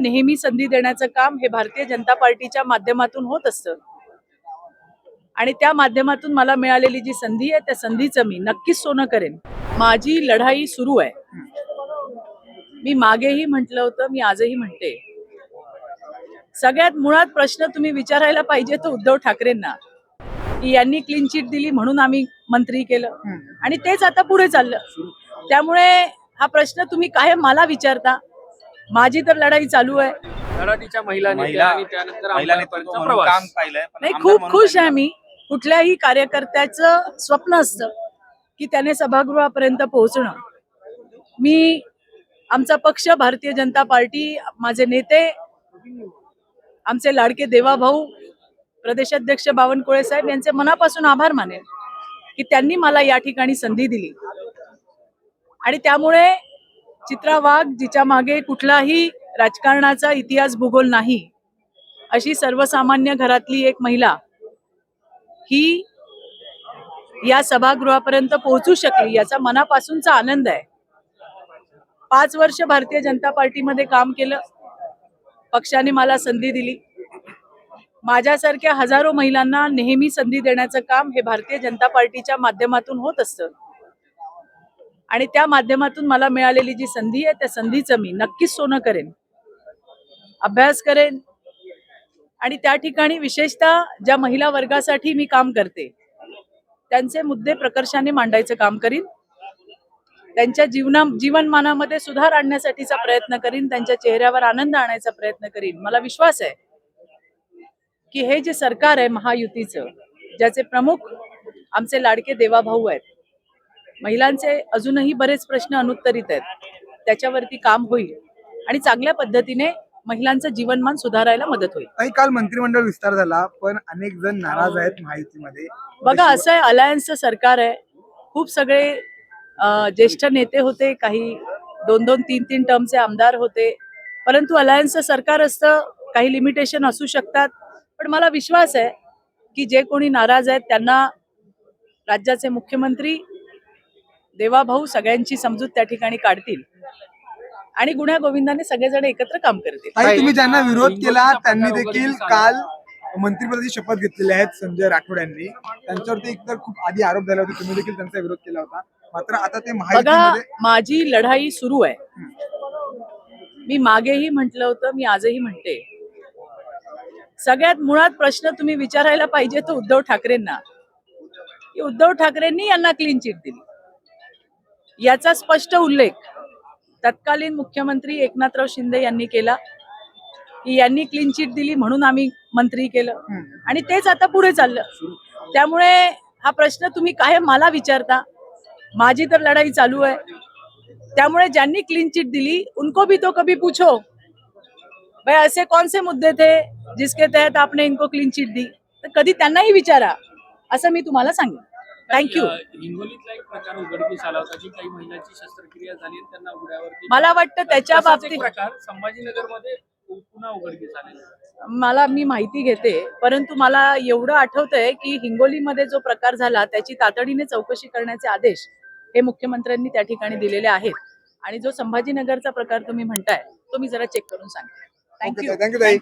नेहमी संधी देण्याचं काम हे भारतीय जनता पार्टीच्या माध्यमातून होत असतं आणि त्या माध्यमातून मला मिळालेली जी संधी आहे त्या संधीचं मी नक्कीच सोनं करेन. माझी लढाई सुरू आहे. मी मागेही म्हटलं होतं, मी आजही म्हणते, सगळ्यात मुळात प्रश्न तुम्ही विचारायला पाहिजे तो उद्धव ठाकरेंना, की यांनी क्लीन चिट दिली म्हणून आम्ही मंत्री केलं आणि तेच आता पुढे चाललं. त्यामुळे हा प्रश्न तुम्ही काय मला विचारता. माझी तर लढाई चालू आहे. लढाईच्या महिलांनी आणि त्यानंतर आमदारपर्यंतचा प्रवास नाही, खूप खुश आहे मी. कुठल्याही कार्यकर्त्याचं स्वप्न असतं की त्याने सभागृहापर्यंत पोहोचणं. मी, आमचा पक्ष भारतीय जनता पार्टी, माझे नेते, आमचे लाडके देवाभाऊ प्रदेशाध्यक्ष बावनकुळे साहेब यांचे मनापासून आभार मानेन की त्यांनी मला या ठिकाणी संधी दिली. आणि त्यामुळे चित्रा वाघ, जिच्या मागे कुठलाही राजकारणाचा इतिहास भूगोल नाही, अशी सर्वसामान्य घरातली एक महिला ही या सभागृहापर्यंत पोहोचू शकली, याचा मनापासूनचा आनंद आहे. 5 वर्ष भारतीय जनता पार्टीमध्ये काम केलं, पक्षाने मला संधी दिली. माझ्यासारख्या हजारो महिलांना नेहमी संधी देण्याचं काम हे भारतीय जनता पार्टीच्या माध्यमातून होत असतं आणि त्या माध्यमातून मला मिळालेली जी संधी आहे त्या संधीचं मी नक्कीच सोनं करेन, अभ्यास करेन आणि त्या ठिकाणी विशेषतः ज्या महिला वर्गासाठी मी काम करते त्यांचे मुद्दे प्रकर्षाने मांडायचं काम करीन. त्यांच्या जीवनमानामध्ये सुधार आणण्यासाठीचा प्रयत्न करीन, त्यांच्या चेहऱ्यावर आनंद आणायचा प्रयत्न करीन. मला विश्वास आहे की हे जे सरकार आहे महायुतीचं, ज्याचे प्रमुख आमचे लाडके देवाभाऊ आहेत, महिलांचे अजूनही बरेच प्रश्न अनुत्तरित आहेत, त्याच्यावरती काम होईल आणि चांगल्या पद्धतीने महिलांचं जीवनमान सुधारायला मदत होईल. काही काल मंत्रिमंडळ विस्तार झाला पण अनेक जण नाराज आहेत महायुतीमध्ये. बघा, असं आहे, अलायन्सचं सरकार आहे. खूप सगळे ज्येष्ठ नेते होते, काही 2-2, 3-3 टर्मचे आमदार होते, परंतु अलायन्सचं सरकार असतं, काही लिमिटेशन असू शकतात. पण मला विश्वास आहे की जे कोणी नाराज आहेत त्यांना राज्याचे मुख्यमंत्री देवाभाऊ सगळ्यांची समजूत त्या ठिकाणी काढतील आणि गुण्या गोविंदाने सगळेजण एकत्र काम करतील. तुम्ही ज्यांना विरोध केला त्यांनी देखील काल मंत्रिपदाची शपथ घेतलेली आहेत. संजय राठोड यांनी त्यांच्यावरती एकतर खूप आधी आरोप झाले होते, तुम्ही देखील त्यांचा विरोध केला होता, मात्र आता ते महायुतीमध्ये. माझी लढाई सुरू आहे. मी मागेही म्हटलं होतं, मी आजही म्हणते, सगळ्यात मुळात प्रश्न तुम्ही विचारायला पाहिजे तो उद्धव ठाकरेंना, की उद्धव ठाकरेंनी यांना क्लीन चिट दिली. याचा स्पष्ट उल्लेख तत्कालीन मुख्यमंत्री एकनाथराव शिंदे यांनी केला की यांनी क्लीन चिट दिली म्हणून आम्ही मंत्री केलं आणि तेच आता पुढे चाललं. त्यामुळे हा प्रश्न तुम्ही काय मला विचारता. माझी तर लढाई चालू आहे. त्यामुळे ज्यांनी क्लीन चिट दिली उनको भी तो कभी पूछो भाई ऐसे कौन से मुद्दे थे जिसके तहत आपने इनको क्लीन चिट दी, तर कधी त्यांनाही विचारा, असं मी तुम्हाला सांगेन. थँक्यू. हिंगोलीतला एक प्रकार उघडकीस आला होता की काही महिलांची शस्त्रक्रिया झाली आणि त्यांना उघड्यावरती. मला वाटतं त्याच्या बाबतीत प्रकार संभाजीनगरमध्ये पुन्हा उघडकीस आलेला. मी माहिती घेते, परंतु मला एवढं आठवतंय की हिंगोलीमध्ये जो प्रकार झाला त्याची तातडीने चौकशी करण्याचे आदेश हे मुख्यमंत्र्यांनी त्या ठिकाणी दिलेले आहेत आणि जो संभाजीनगरचा प्रकार तुम्ही म्हणताय तो मी जरा चेक करून सांगते. थँक्यू.